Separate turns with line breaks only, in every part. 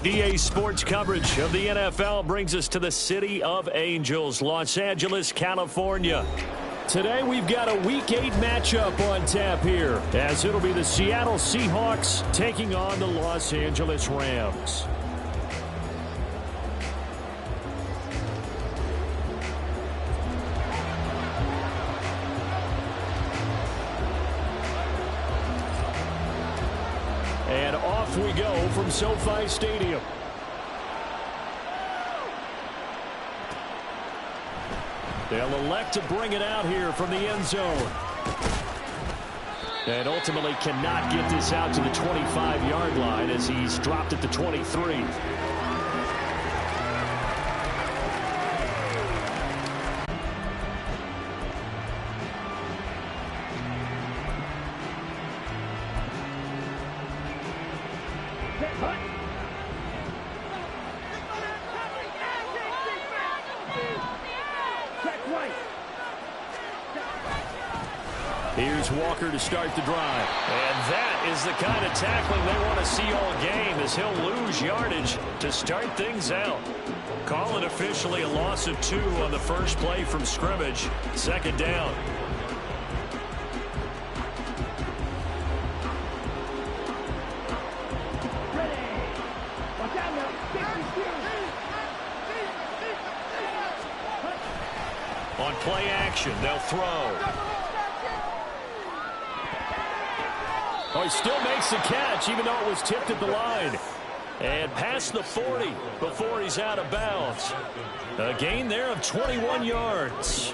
EA Sports coverage of the NFL brings us to the City of Angels, Los Angeles, California. Today we've got a Week 8 matchup on tap here, as it'll be the Seattle Seahawks taking on the Los Angeles Rams. And off we go from SoFi Stadium. They'll elect to bring it out here from the end zone. And ultimately cannot get this out to the 25-yard line as he's dropped at the 23. Here's Walker to start the drive. And that is the kind of tackling they want to see all game, as he'll lose yardage to start things out. Call it officially a loss of 2 on the first play from scrimmage. Second down. On play action, they'll throw. Oh, he still makes the catch, even though it was tipped at the line. And past the 40 before he's out of bounds. A gain there of 21 yards.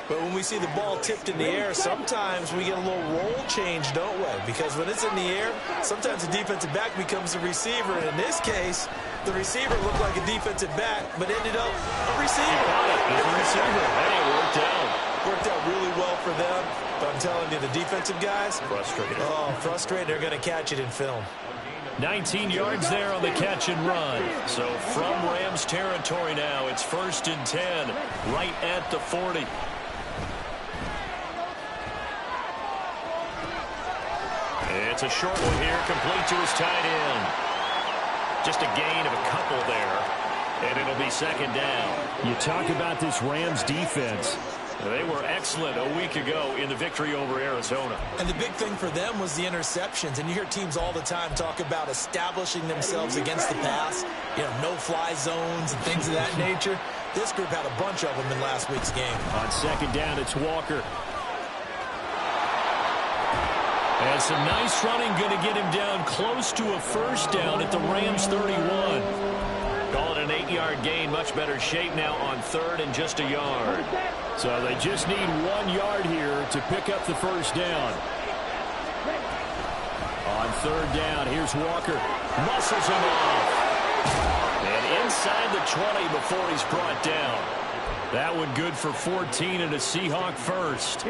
But when we see the ball tipped in the air, sometimes we get a little role change, don't we? Because when it's in the air, sometimes the defensive back becomes a receiver. And in this case, the receiver looked like a defensive back, but ended up a receiver.
Got it. He's a receiver. And it worked out.
Worked out really well for them. But I'm telling you, the defensive guys,
frustrated.
Oh, frustrated. They're going to catch it in film.
19 yards there on the catch and run. So from Rams territory now, it's 1st and 10, right at the 40. It's a short one here, complete to his tight end. Just a gain of a couple there, and it'll be second down. You talk about this Rams defense. They were excellent a week ago in the victory over Arizona.
And the big thing for them was the interceptions. And you hear teams all the time talk about establishing themselves against the pass. You know, no-fly zones and things of that nature. This group had a bunch of them in last week's game.
On second down, it's Walker. And some nice running going to get him down close to a first down at the Rams 31. Call it an 8-yard gain. Much better shape now on 3rd and just a yard. So they just need 1 yard here to pick up the first down. On 3rd down, here's Walker. Muscles him off. And inside the 20 before he's brought down. That one good for 14 and a Seahawk first.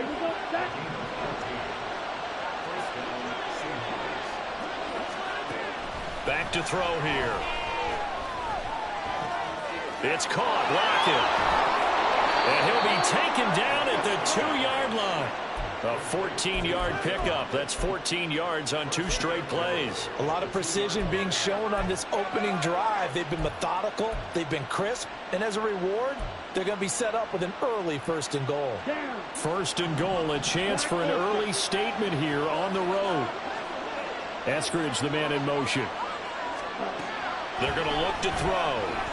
Back to throw here. It's caught, blocking. And he'll be taken down at the 2-yard line. A 14-yard pickup. That's 14 yards on 2 straight plays.
A lot of precision being shown on this opening drive. They've been methodical. They've been crisp. And as a reward, they're going to be set up with an early 1st and goal.
1st and goal, a chance for an early statement here on the road. Eskridge, the man in motion. They're going to look to throw.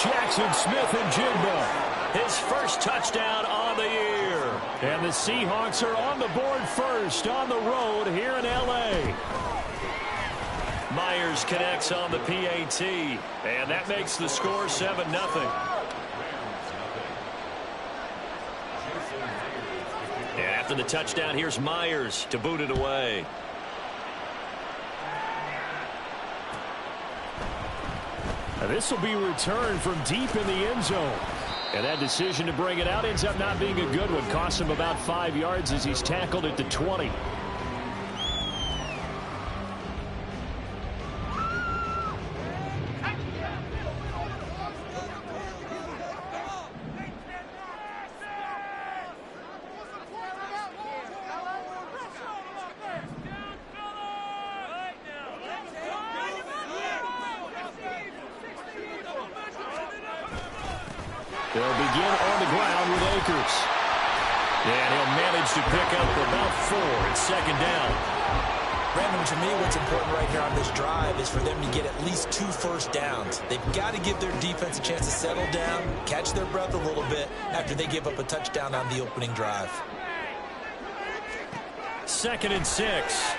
Jackson Smith-Njigba, his first touchdown on the year. And the Seahawks are on the board first on the road here in L.A. Myers connects on the PAT, and that makes the score 7-0. And after the touchdown, here's Myers to boot it away. This will be returned from deep in the end zone. And that decision to bring it out ends up not being a good one. Costs him about 5 yards as he's tackled at the 20. They'll begin on the ground with Akers. And he'll manage to pick up about 4 at second down.
Brandon, to me, what's important right here on this drive is for them to get at least 2 first downs. They've got to give their defense a chance to settle down, catch their breath a little bit after they give up a touchdown on the opening drive.
2nd and 6.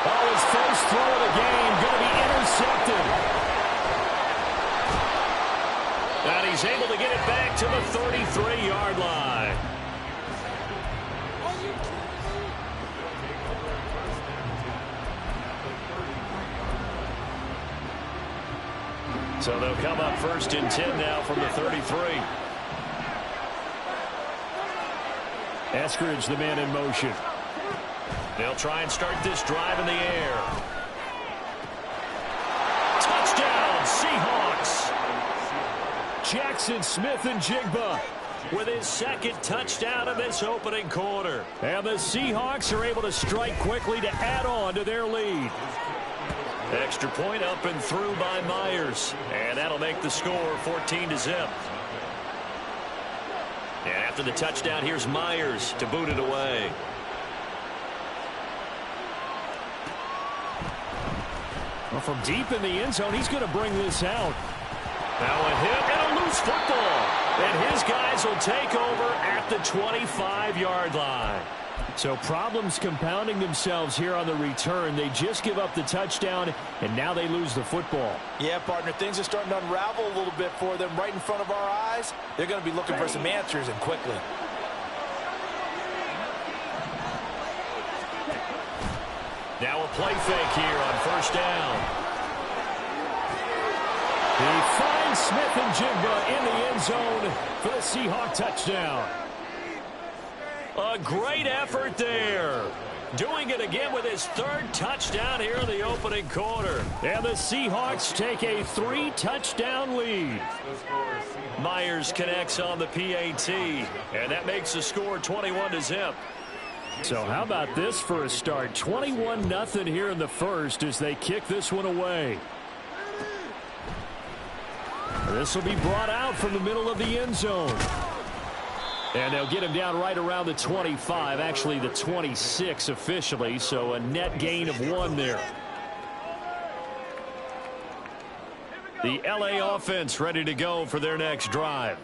Oh, his first throw of the game going to be intercepted. And he's able to get it back to the 33-yard line. So they'll come up 1st and 10 now from the 33. Eskridge, the man in motion. They'll try and start this drive in the air. Touchdown, Seahawks. Jackson Smith-Njigba with his 2nd touchdown of this opening quarter. And the Seahawks are able to strike quickly to add on to their lead. Extra point up and through by Myers. And that'll make the score 14-0. And after the touchdown, here's Myers to boot it away. Well, from deep in the end zone, he's going to bring this out. Now a hit and a loose football. And his guys will take over at the 25-yard line. So problems compounding themselves here on the return. They just give up the touchdown, and now they lose the football.
Yeah, partner, things are starting to unravel a little bit for them right in front of our eyes. They're going to be looking for some answers, and quickly.
Now a play fake here on 1st down. He finds Smith-Njigba in the end zone for the Seahawk touchdown. A great effort there. Doing it again with his 3rd touchdown here in the opening quarter. And the Seahawks take a 3-touchdown lead. Myers connects on the PAT. And that makes the score 21-0. So how about this for a start? 21-0 here in the first as they kick this one away. This will be brought out from the middle of the end zone. And they'll get him down right around the 25, actually the 26 officially, so a net gain of 1 there. The LA offense ready to go for their next drive.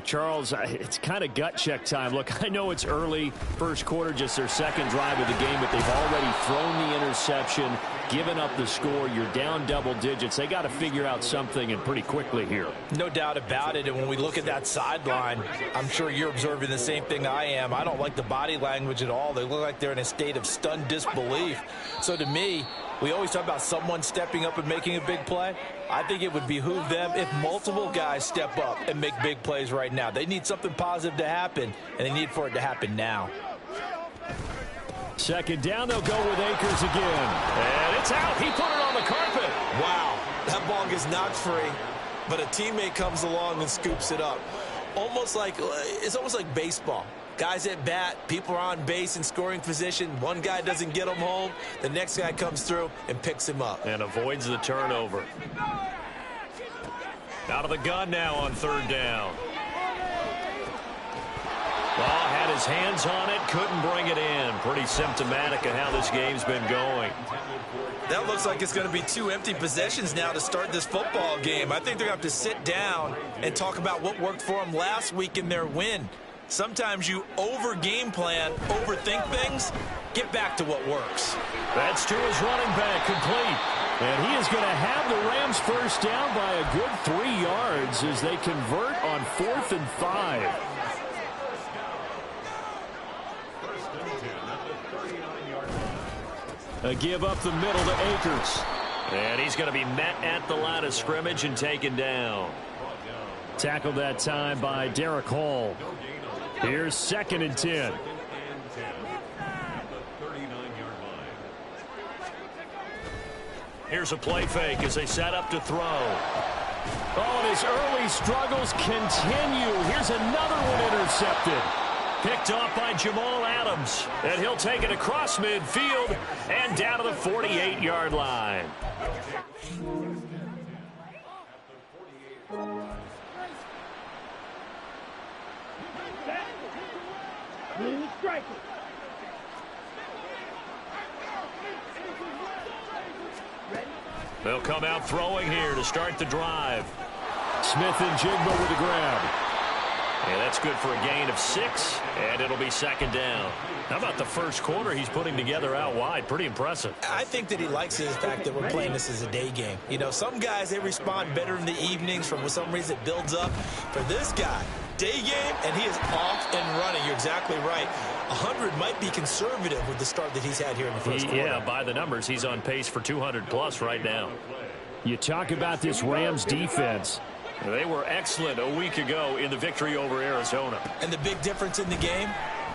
Charles, it's kind of gut check time. Look, I know it's early, first quarter, just their 2nd drive of the game, but they've already thrown the interception, given up the score. You're down double digits. They got to figure out something, and pretty quickly here.
No doubt about it, and when we look at that sideline, I'm sure you're observing the same thing I am. I don't like the body language at all. They look like they're in a state of stunned disbelief. So to me, we always talk about someone stepping up and making a big play. I think it would behoove them if multiple guys step up and make big plays right now. They need something positive to happen, and they need for it to happen now.
2nd down, they'll go with Akers again. And it's out. He put it on the carpet.
Wow, that ball gets knocked free, but a teammate comes along and scoops it up. It's almost like baseball. Guys at bat, people are on base in scoring position. One guy doesn't get him home. The next guy comes through and picks him up.
And avoids the turnover. Out of the gun now on 3rd down. Ball had his hands on it, couldn't bring it in. Pretty symptomatic of how this game's been going.
That looks like it's going to be 2 empty possessions now to start this football game. I think they're going to have to sit down and talk about what worked for them last week in their win. Sometimes you over-game plan, overthink things. Get back to what works.
That's to his running back, complete. And he is going to have the Rams first down by a good 3 yards as they convert on 4th and 5. A give up the middle to Akers. And he's going to be met at the line of scrimmage and taken down. Tackled that time by Derek Hall. Here's 2nd and 10. Here's a play fake as they set up to throw. Oh, and his early struggles continue. Here's another one intercepted. Picked off by Jamal Adams. And he'll take it across midfield and down to the 48-yard line. They'll come out throwing here to start the drive. Smith and Jigba with the grab. And that's good for a gain of 6, and it'll be second down. How about the first quarter he's putting together out wide? Pretty impressive.
I think that he likes the fact that we're playing this as a day game. You know, some guys, they respond better in the evenings. For some reason, it builds up. For this guy, day game, and he is off and running. You're exactly right. 100 might be conservative with the start that he's had here in the first quarter.
Yeah, by the numbers, he's on pace for 200-plus right now.
You talk about this Rams defense.
They were excellent a week ago in the victory over Arizona.
And the big difference in the game,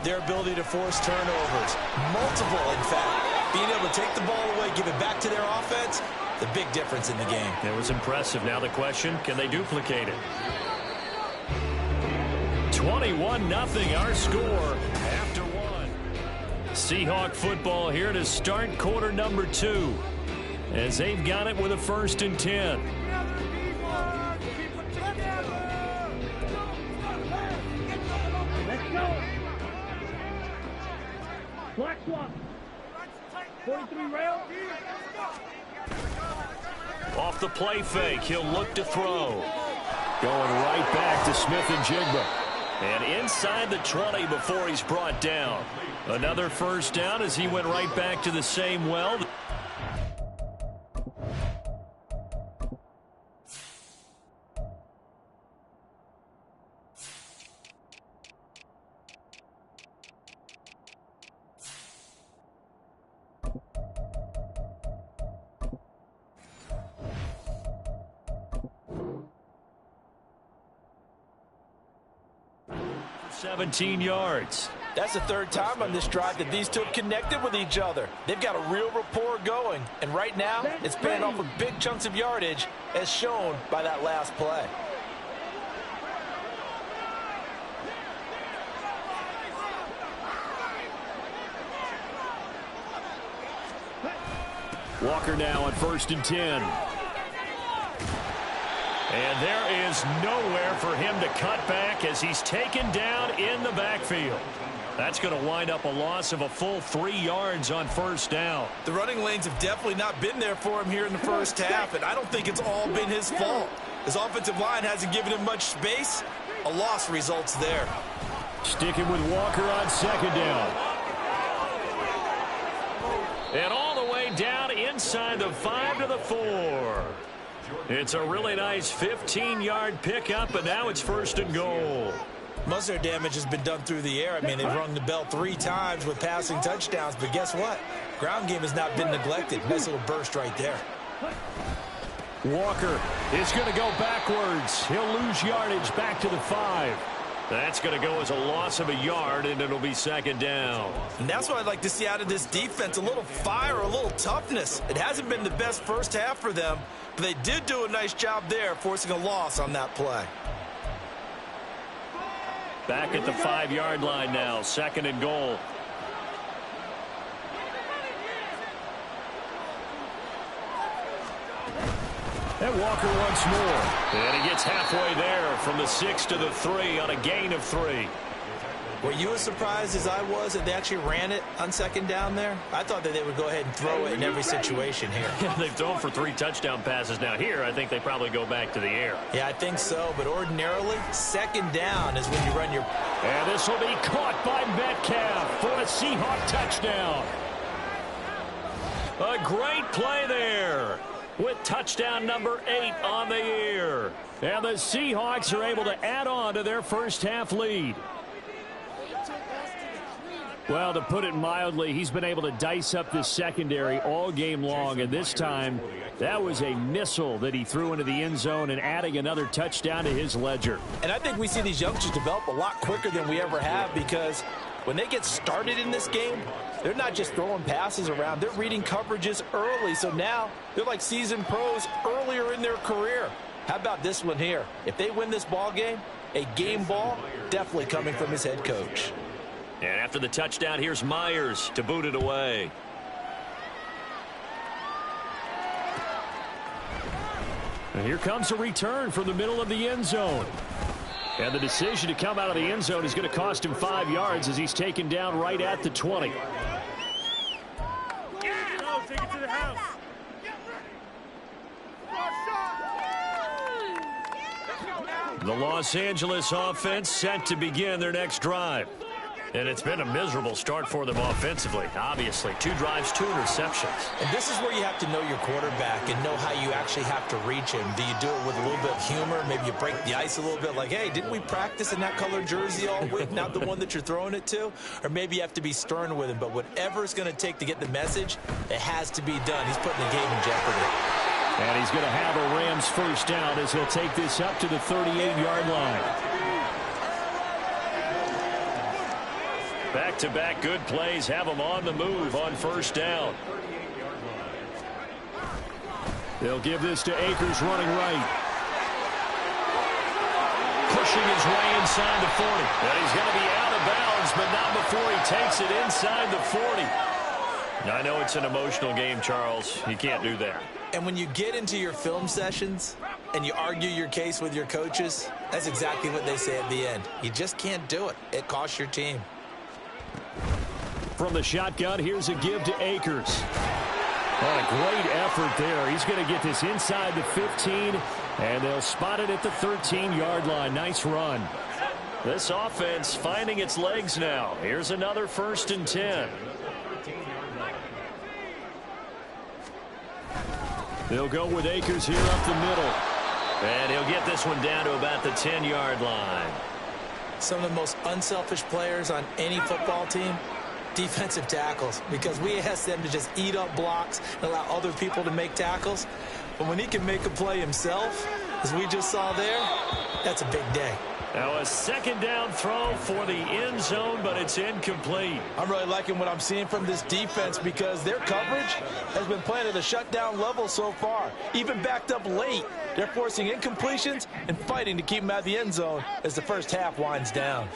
their ability to force turnovers. Multiple, in fact. Being able to take the ball away, give it back to their offense, the big difference in the game.
It was impressive. Now the question, can they duplicate it? 21-0 our score after one. Seahawk football here to start quarter number 2. As they've got it with a 1st and 10.
Black swap. 43 rail.
Off the play fake, he'll look to throw. Going right back to Smith and Jigba. And inside the 20 before he's brought down. Another first down as he went right back to the same well. For 17 yards.
That's the third time on this drive that these two have connected with each other. They've got a real rapport going. And right now, it's paying off with big chunks of yardage, as shown by that last play.
Walker now on 1st and 10. And there is nowhere for him to cut back as he's taken down in the backfield. That's going to wind up a loss of a full 3 yards on 1st down.
The running lanes have definitely not been there for him here in the first half, and I don't think it's all been his fault. His offensive line hasn't given him much space. A loss results there.
Sticking with Walker on 2nd down.
And all the way down inside the 5 to the 4. It's a really nice 15-yard pickup, and now it's 1st and goal.
Most of their damage has been done through the air. I mean, they've rung the bell 3 times with passing touchdowns, but guess what? Ground game has not been neglected. Nice little burst right there.
Walker is going to go backwards. He'll lose yardage back to the 5.
That's going to go as a loss of a yard, and it'll be 2nd down.
And that's what I'd like to see out of this defense, a little fire, a little toughness. It hasn't been the best first half for them, but they did do a nice job there, forcing a loss on that play.
Back at the 5-yard line now, 2nd and goal.
And Walker once more.
And he gets halfway there from the 6 to the 3 on a gain of 3.
Were you as surprised as I was that they actually ran it on 2nd down there? I thought that they would go ahead and throw it in every situation here.
Yeah, they've thrown for 3 touchdown passes. Now here, I think they probably go back to the air.
Yeah, I think so, but ordinarily, 2nd down is when you run your...
And this will be caught by Metcalf for a Seahawk touchdown.
A great play there with touchdown number 8 on the year.
And the Seahawks are able to add on to their first half lead. Well, to put it mildly, he's been able to dice up this secondary all game long, and this time that was a missile that he threw into the end zone and adding another touchdown to his ledger.
And I think we see these youngsters develop a lot quicker than we ever have, because when they get started in this game, they're not just throwing passes around. They're reading coverages early, so now they're like seasoned pros earlier in their career. How about this one here? If they win this ball game, a game ball definitely coming from his head coach.
And after the touchdown, here's Myers to boot it away.
And here comes a return from the middle of the end zone. And the decision to come out of the end zone is going to cost him 5 yards as he's taken down right at the 20.
Take it to the house.
The Los Angeles offense set to begin their next drive. And it's been a miserable start for them offensively. Obviously, 2 drives, 2 interceptions.
And this is where you have to know your quarterback and know how you actually have to reach him. Do you do it with a little bit of humor? Maybe you break the ice a little bit like, hey, didn't we practice in that color jersey all week, not the one that you're throwing it to? Or maybe you have to be stern with him. But whatever it's going to take to get the message, it has to be done. He's putting the game in jeopardy.
And he's going to have a Rams first down as he'll take this up to the 38-yard line.
Back-to-back good plays have them on the move on first down.
They'll give this to Akers running right.
Pushing his way inside the 40. And he's going to be out of bounds, but not before he takes it inside the 40. I know it's an emotional game, Charles. You can't do that.
And when you get into your film sessions and you argue your case with your coaches, that's exactly what they say at the end. You just can't do it. It costs your team.
From the shotgun, here's a give to Akers. Oh, a great effort there. He's going to get this inside the 15, and they'll spot it at the 13-yard line. Nice run.
This offense finding its legs now. Here's another 1st and 10.
They'll go with Akers here up the middle.
And he'll get this one down to about the 10-yard line.
Some of the most unselfish players on any football team, defensive tackles, because we ask them to just eat up blocks and allow other people to make tackles. But when he can make a play himself, as we just saw there, that's a big day.
Now a 2nd down throw for the end zone, but it's incomplete.
I'm really liking what I'm seeing from this defense because their coverage has been playing at a shutdown level so far. Even backed up late, they're forcing incompletions and fighting to keep them out of the end zone as the first half winds down.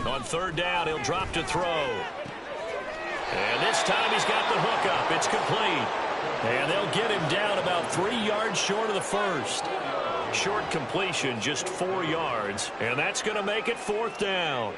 On 3rd down, he'll drop to throw. And this time he's got the hook up. It's complete. And they'll get him down about 3 yards short of the first. Short completion, just 4 yards. And that's going to make it 4th down.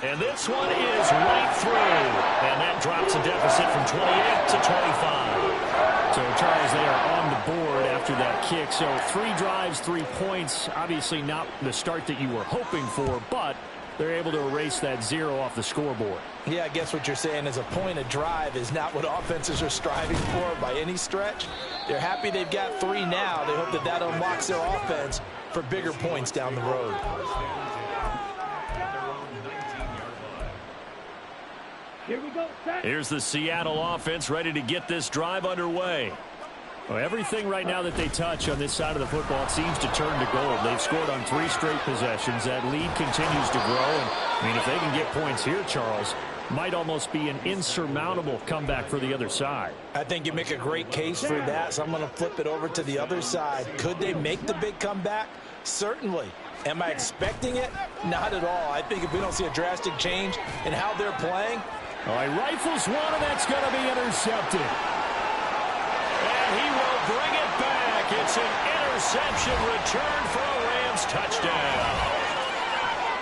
And this one is right through. And that drops a deficit from 28 to 25.
So, Charles, they are on the board after that kick. So 3 drives, 3 points. Obviously not the start that you were hoping for, but they're able to erase that 0 off the scoreboard.
Yeah, I guess what you're saying is a point of drive is not what offenses are striving for by any stretch. They're happy they've got 3 now. They hope that that unlocks their offense for bigger points down the road.
Here we go, set.
Here's the Seattle offense ready to get this drive underway.
Well, everything right now that they touch on this side of the football seems to turn to gold. They've scored on 3 straight possessions. That lead continues to grow. And, I mean, if they can get points here, Charles, might almost be an insurmountable comeback for the other side.
I think you make a great case for that, so I'm going to flip it over to the other side. Could they make the big comeback? Certainly. Am I expecting it? Not at all. I think if we don't see a drastic change in how they're playing.
All right, rifles one, and that's going to be intercepted.
And he will bring it back. It's an interception return for a Rams touchdown.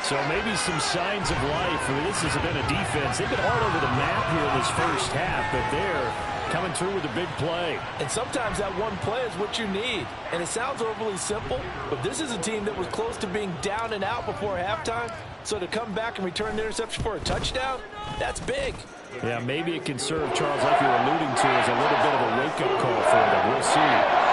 So maybe some signs of life. I mean, this has been a defense. They've been all over the map here in this first half, but they're coming through with a big play.
And sometimes that one play is what you need. And it sounds overly simple, but this is a team that was close to being down and out before halftime. So to come back and return the interception for a touchdown, that's big.
Yeah, maybe it can serve, Charles, like you were alluding to, as a little bit of a wake-up call for them. We'll see.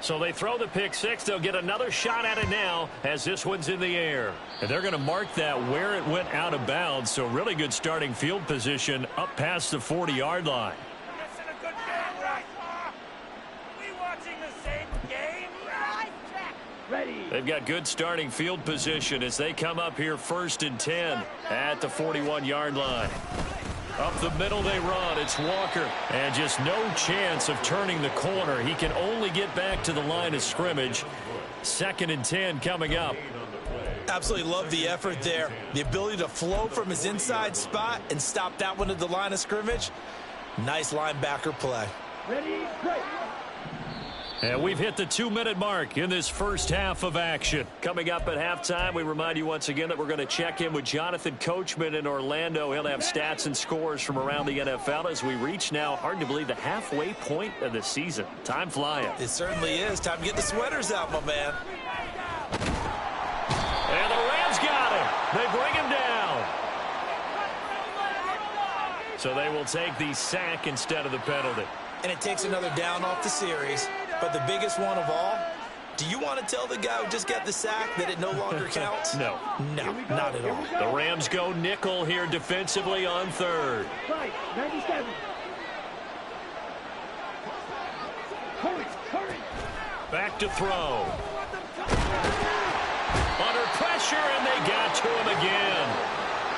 So they throw the pick 6. They'll get another shot at it now as this one's in the air. And they're going to mark that where it went out of bounds. So really good starting field position up past the 40-yard line. They've got good starting field position as they come up here 1st and 10 at the 41-yard line.
Up the middle they run. It's Walker. And just no chance of turning the corner. He can only get back to the line of scrimmage. 2nd and 10 coming up.
Absolutely love the effort there. The ability to flow from his inside spot and stop that one at the line of scrimmage. Nice linebacker play.
Ready, break.
And we've hit the 2-minute mark in this first half of action. Coming up at halftime, we remind you once again that we're going to check in with Jonathan Coachman in Orlando. He'll have stats and scores from around the NFL as we reach now, hard to believe, the halfway point of the season. Time flying.
It certainly is. Time to get the sweaters out, my man.
And the Rams got him. They bring him down. So they will take the sack instead of the penalty.
And it takes another down off the series. But the biggest one of all, do you want to tell the guy who just got the sack that it no longer counts?
No.
No, not at all.
The Rams go nickel here defensively on 3rd.
Right, 97. Hurry, hurry.
Back to throw. Under pressure, and they got to him again.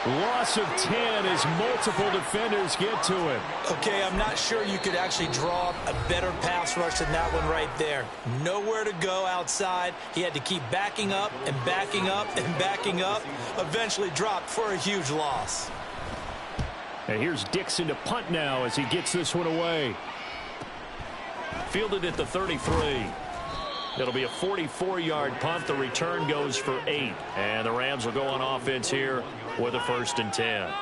Loss of 10 as multiple defenders get to him.
Okay, I'm not sure you could actually draw a better pass rush than that one right there. Nowhere to go outside. He had to keep backing up and backing up and backing up. Eventually dropped for a huge loss.
And here's Dixon to punt now as he gets this one away. Fielded at the 33. It'll be a 44-yard punt. The return goes for 8. And the Rams will go on offense here with a 1st and 10.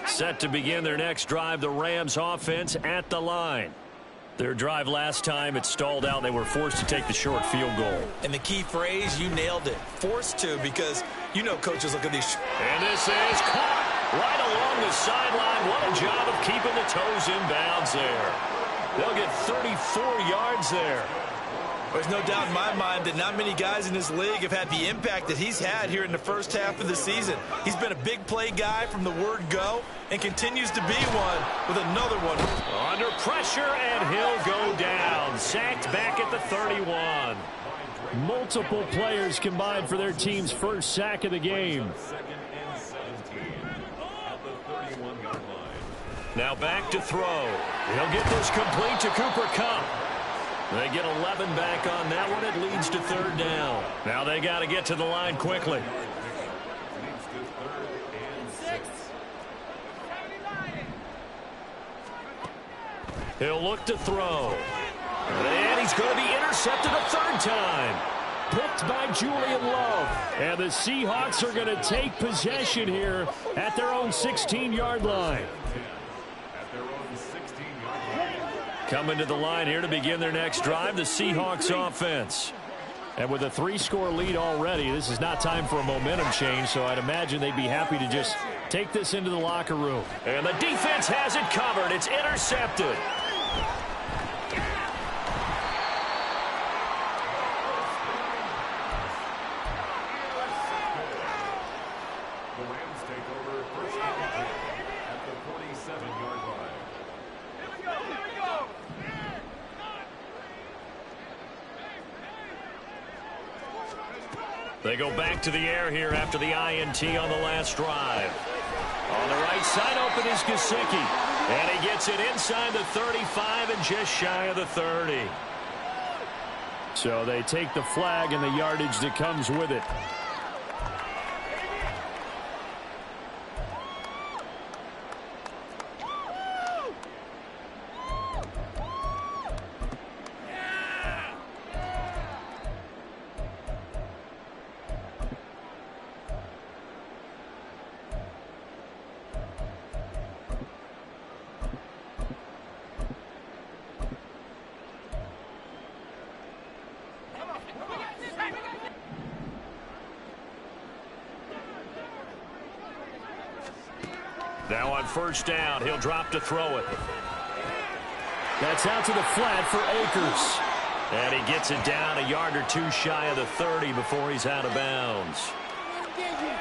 Set to begin their next drive, the Rams offense at the line. Their drive last time, it stalled out. They were forced to take the short field goal.
And the key phrase, you nailed it. Forced to, because you know coaches look at these.
And this is caught right along the sideline. What a job of keeping the toes in bounds there. They'll get 34 yards there.
There's no doubt in my mind that not many guys in this league have had the impact that he's had here in the first half of the season. He's been a big play guy from the word go and continues to be one with another one.
Under pressure, and he'll go down. Sacked back at the 31. Multiple players combined for their team's first sack of the game. Now back to throw. He'll get this complete to Cooper Kupp. They get 11 back on that one. It leads to 3rd down. Now they got to get to the line quickly. He'll look to throw. And he's going to be intercepted a 3rd time. Picked by Julian Love. And the Seahawks are going to take possession here at their own 16-yard line. Coming to the line here to begin their next drive, the Seahawks offense. And with a 3-score lead already, this is not time for a momentum change, so I'd imagine they'd be happy to just take this into the locker room. And the defense has it covered. It's intercepted.
The Rams take over first at the 47-yard line.
Here we go.
They go back to the air here after the INT on the last drive. On the right side open is Gesicki. And he gets it inside the 35 and just shy of the 30. So they take the flag and the yardage that comes with it. Now on first down, he'll drop to throw it. That's out to the flat for Akers. And he gets it down a yard or two shy of the 30 before he's out of bounds.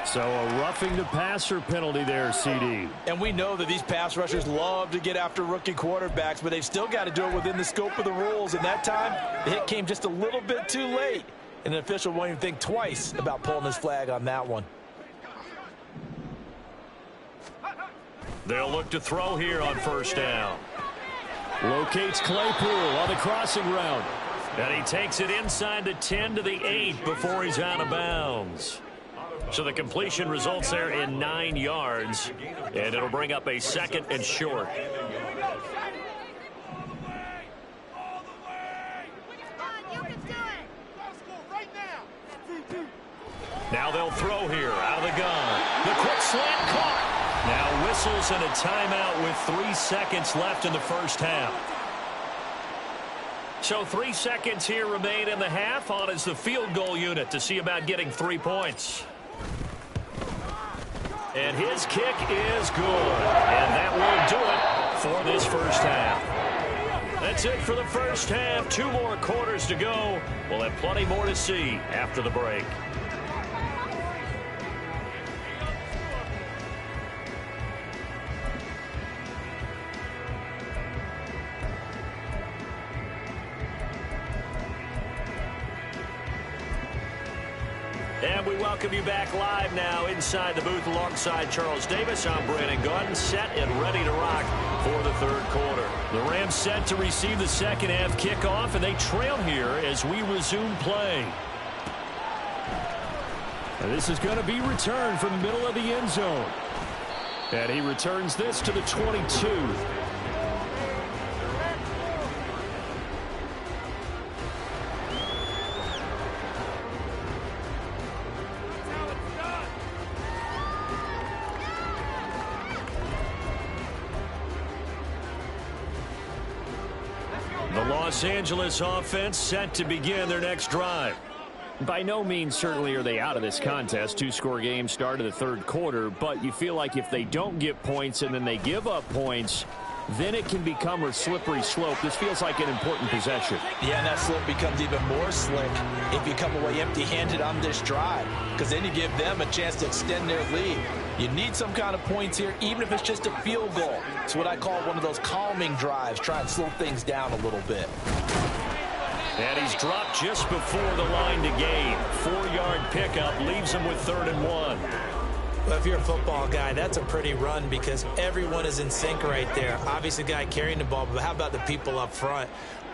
So a roughing the passer penalty there, CD.
And we know that these pass rushers love to get after rookie quarterbacks, but they've still got to do it within the scope of the rules. And that time, the hit came just a little bit too late. And an official won't even think twice about pulling his flag on that one.
They'll look to throw here on first down.
Locates Claypool on the crossing route.
And he takes it inside the 10 to the 8 before he's out of bounds. So the completion results there in 9 yards. And it'll bring up a 2nd and short. Now they'll throw here out of the gun. The quick slant caught. Now whistles and a timeout with 3 seconds left in the first half. So 3 seconds here remain in the half. On is the field goal unit to see about getting 3 points. And his kick is good. And that will do it for this first half. That's it for the first half. 2 more quarters to go. We'll have plenty more to see after the break. And we welcome you back live now inside the booth alongside Charles Davis. I'm Brandon Gordon, set and ready to rock for the third quarter. The Rams set to receive the second half kickoff, and they trail here as we resume play.
And this is going to be returned from the middle of the end zone. And he returns this to the 22.
The Los Angeles offense set to begin their next drive.
By no means certainly are they out of this contest. 2-score game start of the third quarter, but you feel like if they don't get points and then they give up points, then it can become a slippery slope. This feels like an important possession.
Yeah, and that slope becomes even more slick if you come away empty-handed on this drive, because then you give them a chance to extend their lead. You need some kind of points here, even if it's just a field goal. It's what I call one of those calming drives, try and slow things down a little bit.
And he's dropped just before the line to gain. 4-yard pickup leaves him with 3rd and 1.
Well, if you're a football guy, that's a pretty run because everyone is in sync right there. Obviously, the guy carrying the ball, but how about the people up front?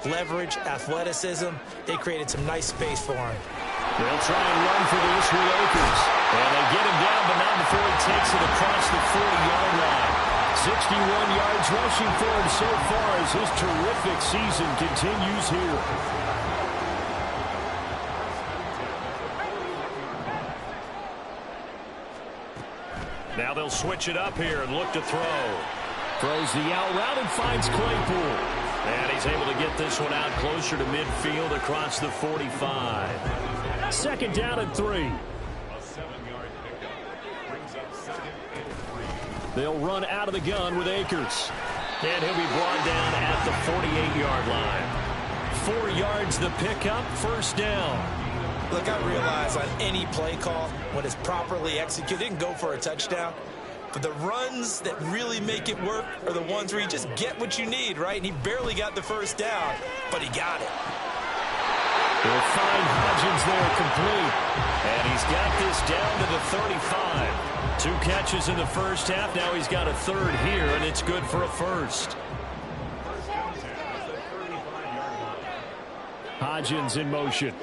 Leverage, athleticism, they created some nice space for him.
They'll try and run for this with Akers.
And they get him down, but not before he takes it across the 40-yard line.
61 yards rushing for him so far as his terrific season continues here.
Now they'll switch it up here and look to throw.
Throws the out route and finds Claypool.
And he's able to get this one out closer to midfield across the 45.
2nd down and 3.
A 7-yard pickup brings up 2nd and 3.
They'll run out of the gun with Akers.
And he'll be brought down at the 48-yard line. 4 yards the pickup, first down.
Look, I realize on any play call, when it's properly executed, it can go for a touchdown. But the runs that really make it work are the ones where you just get what you need, right? And he barely got the first down, but he got it.
They'll find Hodgins there complete.
And he's got this down to the 35. 2 catches in the first half. Now he's got a 3rd here, and it's good for a first.
Hodgins in motion.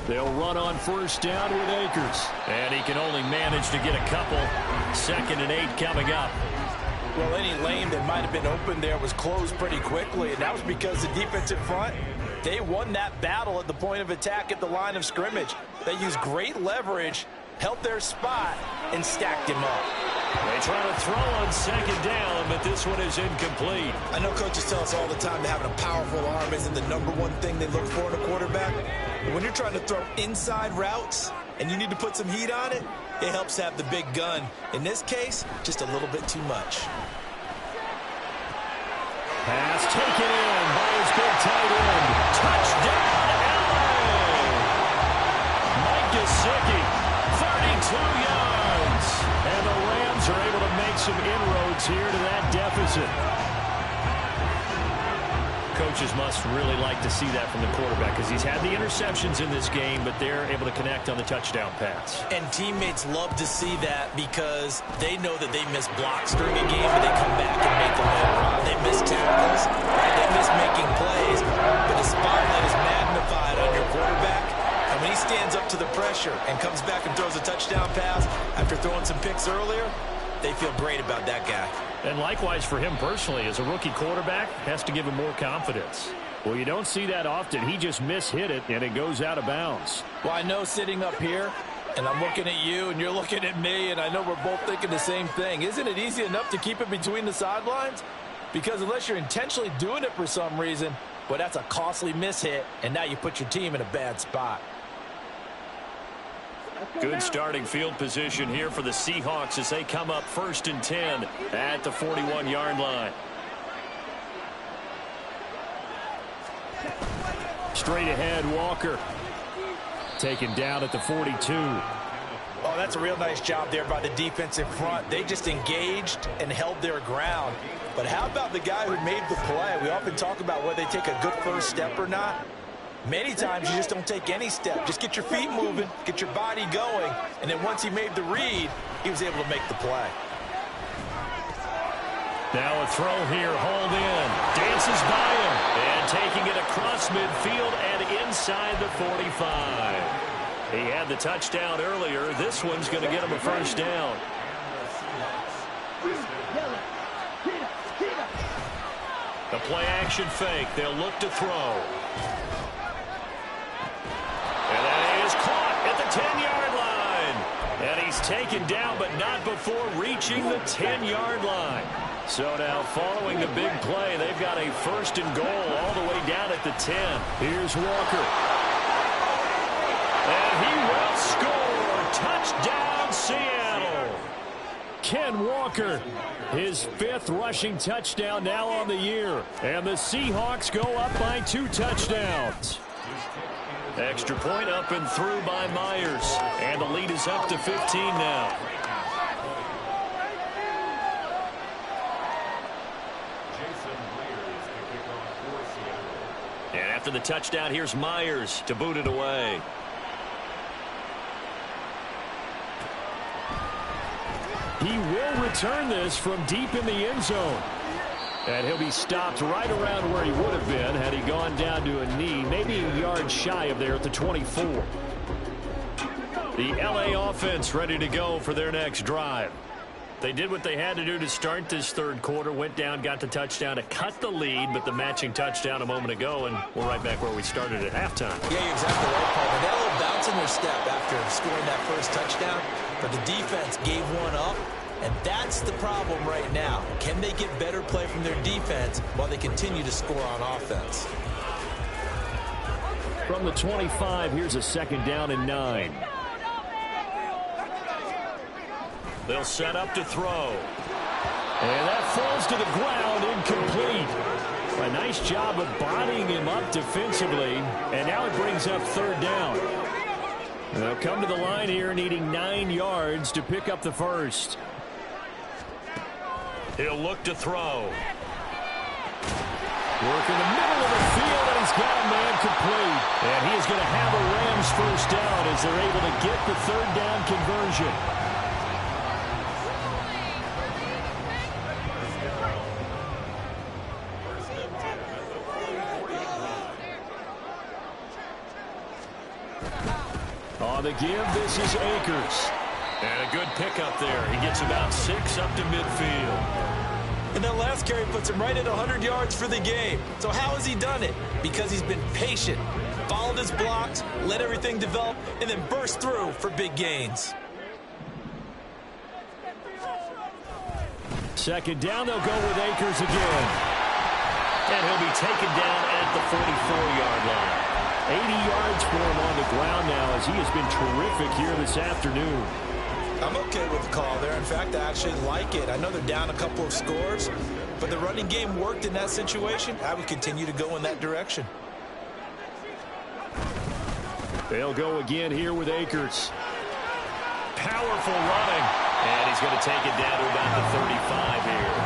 They'll run on first down with Akers.
And he can only manage to get a couple. 2nd and 8 coming up.
Well, any lane that might have been open there was closed pretty quickly, and that was because the defensive front, they won that battle at the point of attack at the line of scrimmage. They used great leverage, held their spot, and stacked him up.
They try to throw on 2nd down, but this one is incomplete.
I know coaches tell us all the time that having a powerful arm isn't the #1 thing they look for in a quarterback. But when you're trying to throw inside routes and you need to put some heat on it, it helps have the big gun. In this case, just a little bit too much.
Pass taken in by his big tight end.
Touchdown, LA! Mike Gesicki, 32 yards.
And the Rams are able to make some inroads here to that deficit. coaches must really like to see that from the quarterback because he's had the interceptions in this game, but they're able to connect on the touchdown pass.
And teammates love to see that because they know that they miss blocks during a game, but they come back and make them win. They miss tackles, right? They miss making plays, but the spotlight is magnified on your quarterback. And when he stands up to the pressure and comes back and throws a touchdown pass after throwing some picks earlier, they feel great about that guy.
And likewise for him personally, as a rookie quarterback, has to give him more confidence. Well, you don't see that often. He just mishit it, and it goes out of bounds.
Well, I know sitting up here, and I'm looking at you, and you're looking at me, and I know we're both thinking the same thing. Isn't it easy enough to keep it between the sidelines? Because unless you're intentionally doing it for some reason, well, that's a costly mishit, and now you put your team in a bad spot.
Good starting field position here for the Seahawks as they come up 1st and 10 at the 41-yard line. Straight ahead, Walker. Taken down at the 42.
Oh, that's a real nice job there by the defensive front. They just engaged and held their ground. But how about the guy who made the play? We often talk about whether they take a good first step or not. Many times you just don't take any step. Just get your feet moving, get your body going, and then once he made the read, he was able to make the play.
Now a throw here, hauled in. Dances by him, and taking it across midfield and inside the 45. He had the touchdown earlier. This one's going to get him a first down. The play action fake. They'll look to throw. And that is caught at the 10-yard line. And he's taken down, but not before reaching the 10-yard line. So now following the big play, they've got a 1st and goal all the way down at the 10. Here's Walker. And he will score. Touchdown, Seattle. Ken Walker, his 5th rushing touchdown now on the year. And the Seahawks go up by 2 touchdowns. Extra point up and through by Myers. And the lead is up to 15 now. And after the touchdown, here's Myers to boot it away. He will return this from deep in the end zone. And he'll be stopped right around where he would have been had he gone down to a knee, maybe a yard shy of there at the 24. The LA offense ready to go for their next drive. They did what they had to do to start this 3rd quarter, went down, got the touchdown to cut the lead, but the matching touchdown a moment ago, and we're right back where we started at halftime.
Yeah, you're exactly right, Paul. They had a little bounce in their step after scoring that first touchdown, but the defense gave one up. And that's the problem right now. Can they get better play from their defense while they continue to score on offense?
From the 25, here's a 2nd down and 9. They'll set up to throw. And that falls to the ground, incomplete. A nice job of bodying him up defensively. And now it brings up 3rd down. They'll come to the line here needing 9 yards to pick up the first. He'll look to throw. Work in the middle of the field, and he's got a man complete. And he is going to have a Rams first down as they're able to get the 3rd down conversion. On the give, this is Akers. And a good pickup there. He gets about 6 up to midfield.
And that last carry puts him right at 100 yards for the game. So how has he done it? Because he's been patient, followed his blocks, let everything develop, and then burst through for big gains.
2nd down, they'll go with Akers again. And he'll be taken down at the 44-yard line. 80 yards for him on the ground now as he has been terrific here this afternoon.
I'm okay with the call there. In fact, I actually like it. I know they're down a couple of scores, but the running game worked in that situation. I would continue to go in that direction.
They'll go again here with Akers. Powerful running. And he's going to take it down to about the 35 here.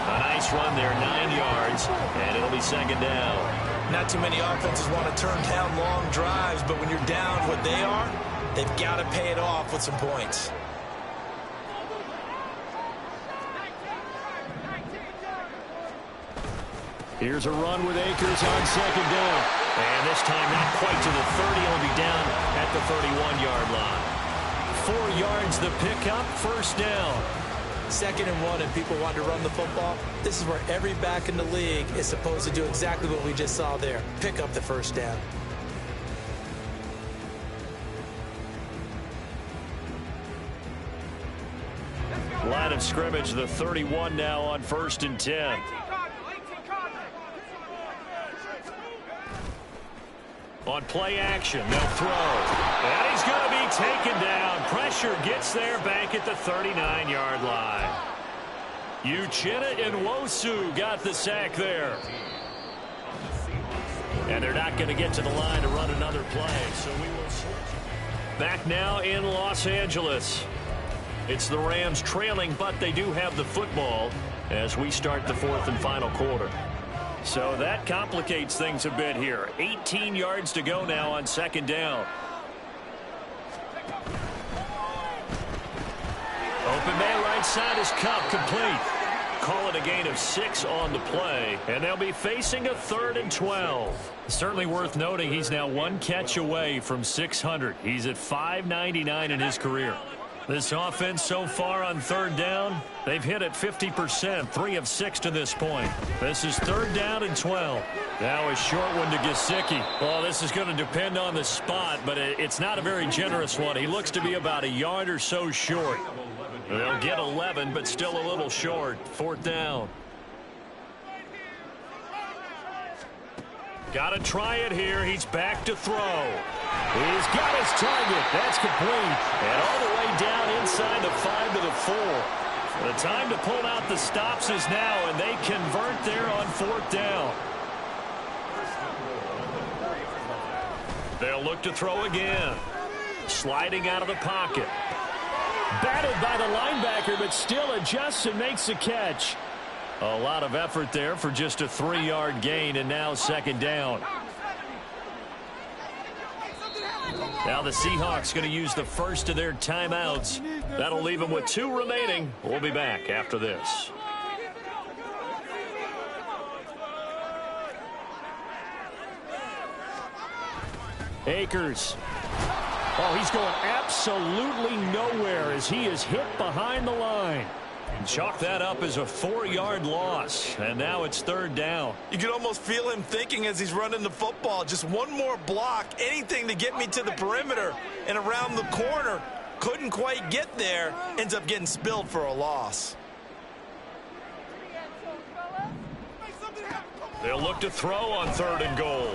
A nice run there, 9 yards, and it'll be second down.
Not too many offenses want to turn down long drives, but when you're down what they are, they've got to pay it off with some points.
Here's a run with Akers on second down.
And this time not quite to the 30. He'll be down at the 31-yard line. 4 yards the pickup, first down.
2nd and 1 and people want to run the football. This is where every back in the league is supposed to do exactly what we just saw there. Pick up the first down.
Line of scrimmage, the 31 now on 1st and 10. On play action, they'll throw. And he's going to be taken down. Pressure gets there back at the 39-yard line. Uchenna Nwosu got the sack there. And they're not going to get to the line to run another play, so we will switch. Back now in Los Angeles. It's the Rams trailing, but they do have the football as we start the 4th and final quarter. So that complicates things a bit here. 18 yards to go now on 2nd down. Open man right side is Cup, complete. Call it a gain of 6 on the play, and they'll be facing a 3rd and 12. Certainly worth noting he's now 1 catch away from 600. He's at 599 in his career. This offense so far on 3rd down, they've hit it 50%, 3 of 6 to this point. This is 3rd down and 12. Now a short one to Gesicki. Well, this is going to depend on the spot, but it's not a very generous one. He looks to be about a yard or so short. They'll get 11, but still a little short. 4th down. Got to try it here. He's back to throw. He's got his target. That's complete. And all the way down inside the 5 to the 4. The time to pull out the stops is now, and they convert there on 4th down. They'll look to throw again. Sliding out of the pocket. Batted by the linebacker, but still adjusts and makes the catch. A lot of effort there for just a 3-yard gain, and now 2nd down. Now the Seahawks going to use the first of their timeouts. That'll leave them with 2 remaining. We'll be back after this.
Akers. Oh, he's going absolutely nowhere as he is hit behind the line.
Chalk that up as a 4-yard loss, and now it's 3rd down.
You can almost feel him thinking as he's running the football. Just one more block, anything to get me to the perimeter and around the corner. Couldn't quite get there. Ends up getting spilled for a loss.
They'll look to throw on 3rd and goal.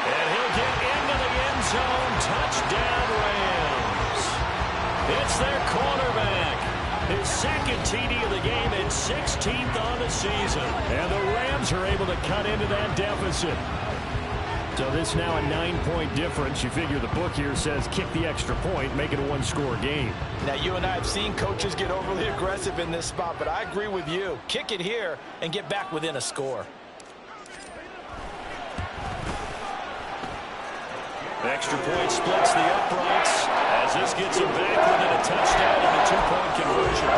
And he'll get into the end zone. Touchdown, Rams. It's their cornerback. His 2nd TD of the game and 16th on the season.
And the Rams are able to cut into that deficit. So this now a 9-point difference. You figure the book here says kick the extra point, make it a 1-score game.
Now, you and I have seen coaches get overly aggressive in this spot, but I agree with you. Kick it here and get back within a score.
Extra point splits the uprights as this gets him back within a touchdown and a 2-point conversion.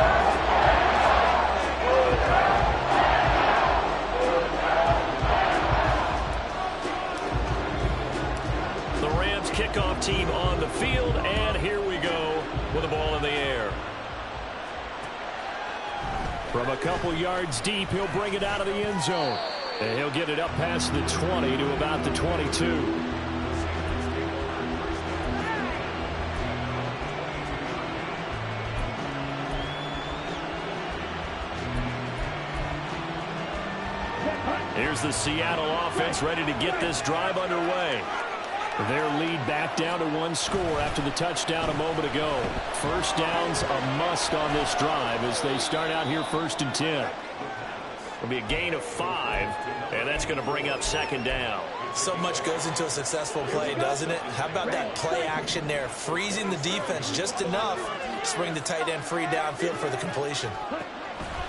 The Rams kickoff team on the field, and here we go with the ball in the air.
From a couple yards deep, he'll bring it out of the end zone. And he'll get it up past the 20 to about the 22. Here's the Seattle offense ready to get this drive underway. Their lead back down to 1 score after the touchdown a moment ago. First down's a must on this drive as they start out here 1st and 10.
It'll be a gain of 5, and that's going to bring up 2nd down.
So much goes into a successful play, doesn't it? How about that play action there, freezing the defense just enough Just bring the tight end free downfield for the completion.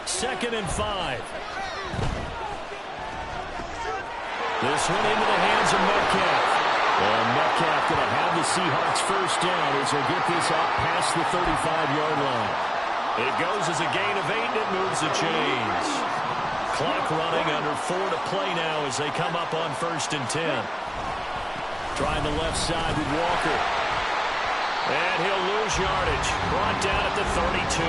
2nd and 5. This one into the hands of Metcalf. And Metcalf going to have the Seahawks first down as he'll get this up past the 35-yard line.
It goes as a gain of 8, and it moves the chains. Clock running, under 4 to play now as they come up on 1st and 10.
Trying the left side with Walker.
And he'll lose yardage. Brought down at the 32.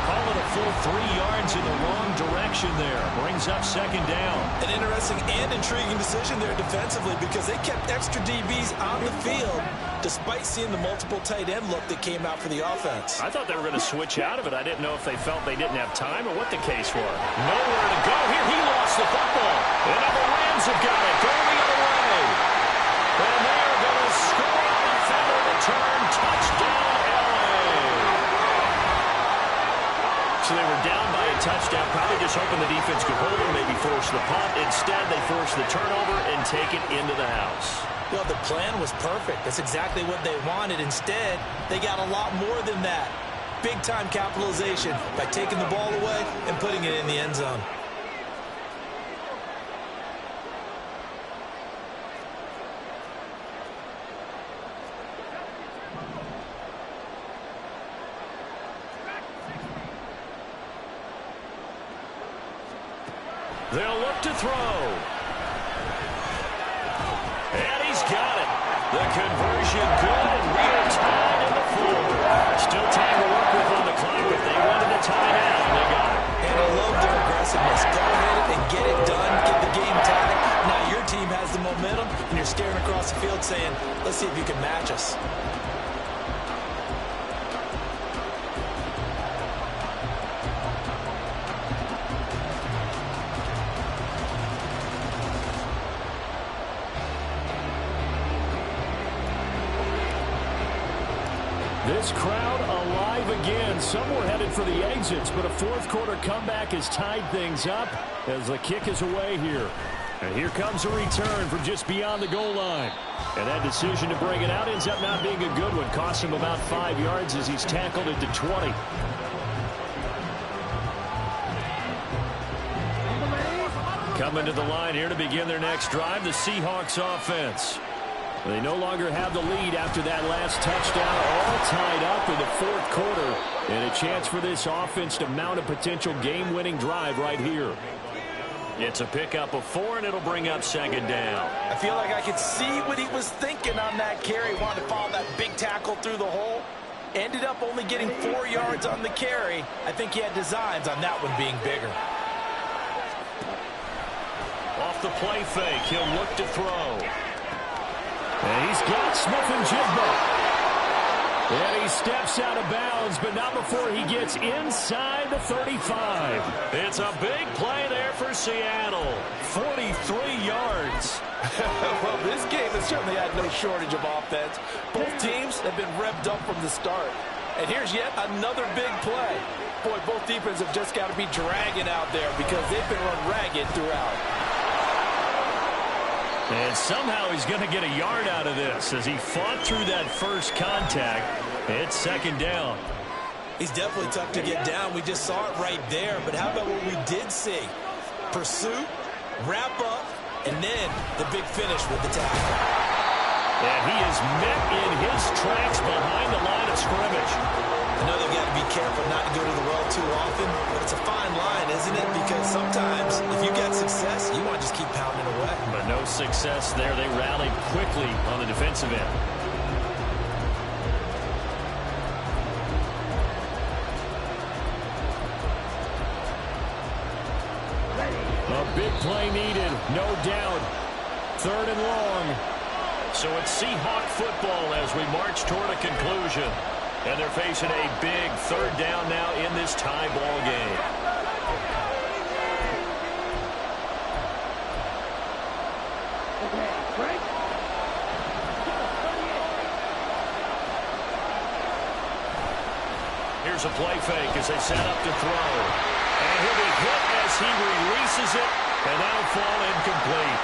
Call it a full 3 yards in the wrong direction there. Brings up 2nd down.
An interesting and intriguing decision there defensively because they kept extra DBs on the field despite seeing the multiple tight end look that came out for the offense.
I thought they were going to switch out of it. I didn't know if they felt they didn't have time or what the case was. Nowhere to go here. He lost the football. And now the Rams have got it. Going the other way. And they're going to score on a final return. Touchdown, LA. So they were down by a touchdown. Probably just hoping the defense could hold them, maybe force the punt. Instead, they force the turnover and take it into the house.
Well, the plan was perfect. That's exactly what they wanted. Instead, they got a lot more than that. Big-time capitalization by taking the ball away and putting it in the end zone.
They'll look to throw. And he's got it. The conversion good and real time in the fourth. Still time to work with on the clock, but they wanted a timeout, and they got it.
And I love their aggressiveness. Go ahead and get it done. Get the game tied. Now your team has the momentum, and you're staring across the field saying, let's see if you can match us.
This crowd alive again. Some were headed for the exits, but a fourth-quarter comeback has tied things up as the kick is away here. And here comes a return from just beyond the goal line. And that decision to bring it out ends up not being a good one. Cost him about 5 yards as he's tackled it to 20. Coming to the line here to begin their next drive, the Seahawks offense. They no longer have the lead after that last touchdown, all tied up in the fourth quarter. And a chance for this offense to mount a potential game-winning drive right here.
It's a pickup of 4, and it'll bring up 2nd down.
I feel like I could see what he was thinking on that carry. Wanted to follow that big tackle through the hole. Ended up only getting 4 yards on the carry. I think he had designs on that one being bigger.
Off the play fake, he'll look to throw.
And he's got Smith-Njigba. And he steps out of bounds, but not before he gets inside the 35.
It's a big play there for Seattle. 43 yards.
Well, this game has certainly had no shortage of offense. Both teams have been revved up from the start. And here's yet another big play. Boy, both defenses have just got to be dragging out there because they've been run ragged throughout.
And somehow he's going to get a yard out of this as he fought through that first contact. It's 2nd down.
He's definitely tough to get down. We just saw it right there. But how about what we did see? Pursuit, wrap up, and then the big finish with the tackle.
And he is met in his tracks behind the line of scrimmage.
I know they've got to be careful not to go to the well too often, but it's a fine line, isn't it? Because sometimes if you got success, you want to just keep pounding away.
But no success there. They rallied quickly on the defensive end. A big play needed, no doubt. 3rd and long.
So it's Seahawk football as we march toward a conclusion. And they're facing a big 3rd down now in this tie ball game. Here's a play fake as they set up to throw. And he'll be hit as he releases it, and that'll fall incomplete.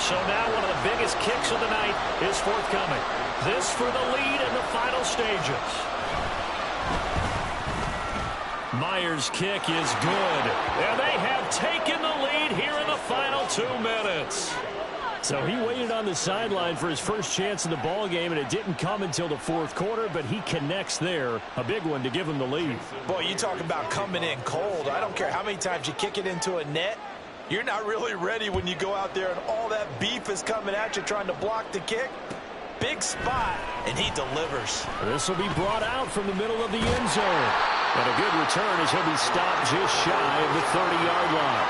So now one of the biggest kicks of the night is forthcoming. This for the lead in the final stages. Myers' kick is good. And they have taken the lead here in the final 2 minutes. So he waited on the sideline for his first chance in the ball game, and it didn't come until the fourth quarter, but he connects there. A big one to give him the lead.
Boy, you talk about coming in cold. I don't care how many times you kick it into a net. You're not really ready when you go out there and all that beef is coming at you trying to block the kick. Big spot, and he delivers.
This will be brought out from the middle of the end zone. And a good return as he'll be stopped just shy of the 30-yard line.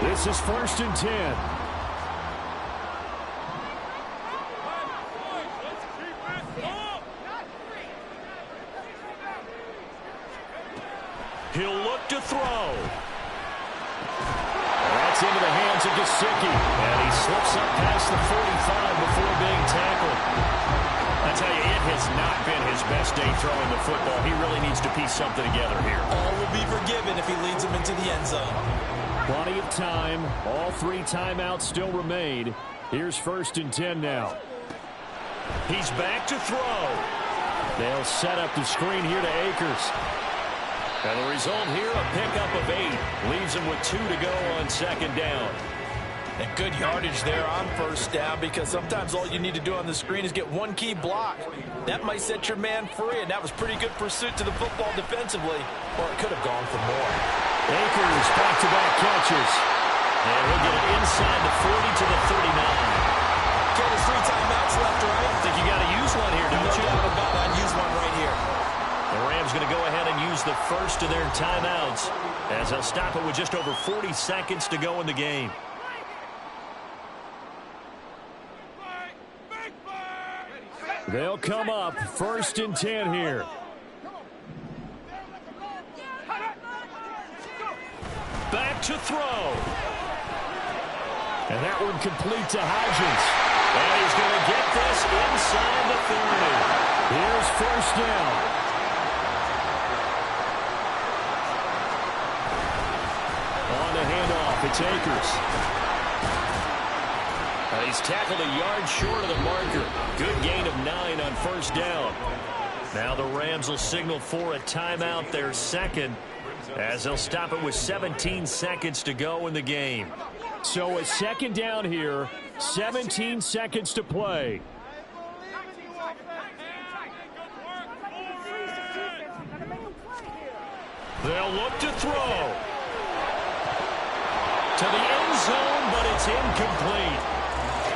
This is 1st and 10. He'll look to throw. That's into the hands of Gesicki. And he slips up past the 45 before being tackled. I tell you, it has not been his best day throwing the football. He really needs to piece something together here.
All will be forgiven if he leads them into the end zone.
Plenty of time. All 3 timeouts still remain. Here's 1st and 10 now. He's back to throw. They'll set up the screen here to Akers. And the result here, a pickup of 8. Leaves him with 2 to go on 2nd down.
And good yardage there on 1st down, because sometimes all you need to do on the screen is get one key block. That might set your man free, and that was pretty good pursuit to the football defensively, or it could have gone for more.
Akers back-to-back catches. And he'll get it inside the 40 to the 39.
Okay, there's 3 timeouts left, right?
I think you got to use one here, don't you?
No doubt about it. I'd use one right here.
The Rams going to go ahead and use the first of their timeouts as they'll stop it with just over 40 seconds to go in the game. They'll come up 1st and 10 here. Back to throw. And that one complete to Hodgins. And he's going to get this inside the 30. Here's 1st down. On the handoff, it's Akers. And he's tackled a yard short of the marker. Good gain of 9 on 1st down. Now the Rams will signal for a timeout, their 2nd, as they'll stop it with 17 seconds to go in the game. So a 2nd down here, 17 seconds to play. They'll look to throw. To the end zone, but it's incomplete.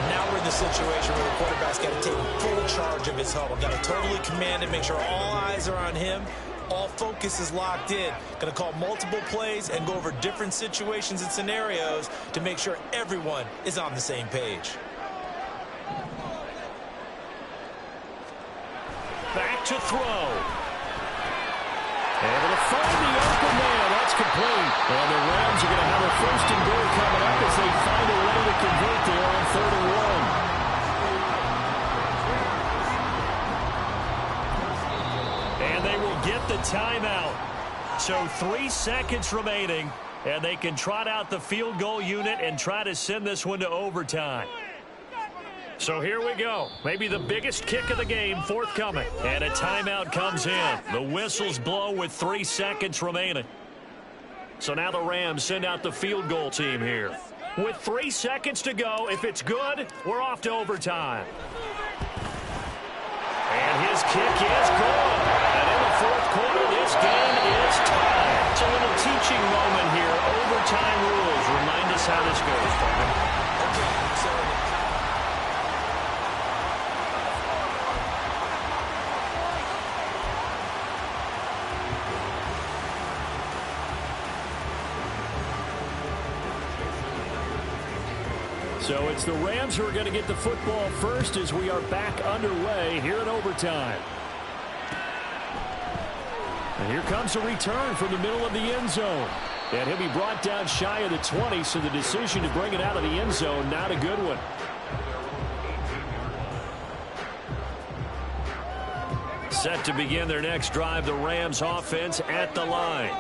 Now we're in the situation where the quarterback's got to take full charge of his huddle. Got to totally command it, make sure all eyes are on him. All focus is locked in. Going to call multiple plays and go over different situations and scenarios to make sure everyone is on the same page.
Back to throw. Able to find the open man. That's complete. And the Rams are going to have a 1st and goal coming up as they find a way to convert there on 3rd and 1. And they will get the timeout. So 3 seconds remaining, and they can trot out the field goal unit and try to send this one to overtime. So here we go. Maybe the biggest kick of the game forthcoming. And a timeout comes in. The whistles blow with 3 seconds remaining. So now the Rams send out the field goal team here. With 3 seconds to go, if it's good, we're off to overtime. And his kick is good. And in the 4th quarter, this game is tied. It's a little teaching moment here. Overtime rules. Remind us how this goes, Parker.
Okay, so
So it's the Rams who are going to get the football first as we are back underway here in overtime. And here comes a return from the middle of the end zone. And he'll be brought down shy of the 20, so the decision to bring it out of the end zone, not a good one.
Set to begin their next drive, the Rams offense at the line.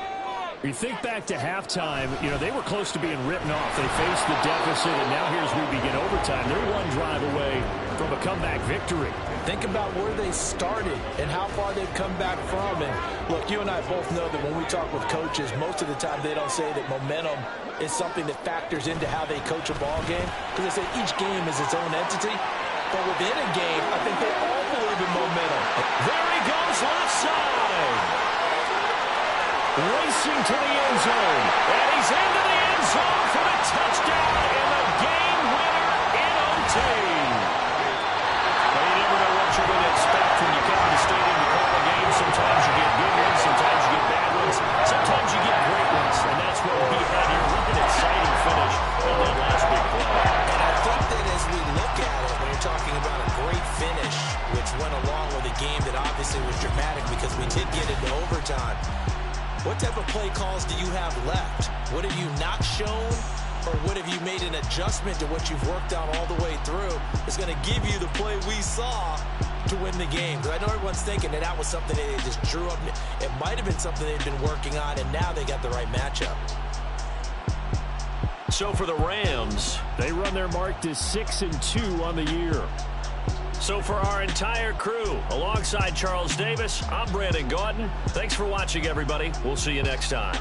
You think back to halftime, they were close to being written off. They faced the deficit, and now here's we begin overtime. They're one drive away from a comeback victory.
Think about where they started and how far they've come back from. And look, you and I both know that when we talk with coaches, most of the time they don't say that momentum is something that factors into how they coach a ball game, because they say each game is its own entity. But within a game, I think they all believe in momentum.
There he goes, left side. Racing to the end zone. And he's into the end zone for the touchdown and the game winner in OT. Well, you never know what you're going to expect when you come to the stadium to call a game. Sometimes you get good ones, sometimes you get bad ones, sometimes you get great ones, and that's what we had here. What an exciting finish on that last big play.
And I think that as we look at it, when you're talking about a great finish, which went along with a game that obviously was dramatic because we did get into overtime, what type of play calls do you have left? What have you not shown, or what have you made an adjustment to what you've worked on all the way through is going to give you the play we saw to win the game? Because I know everyone's thinking that was something they just drew up. It might have been something they've been working on, and now they got the right matchup.
So for the Rams,
they run their mark to 6-2 on the year.
So for our entire crew, alongside Charles Davis, I'm Brandon Gaudin. Thanks for watching, everybody. We'll see you next time.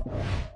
ball.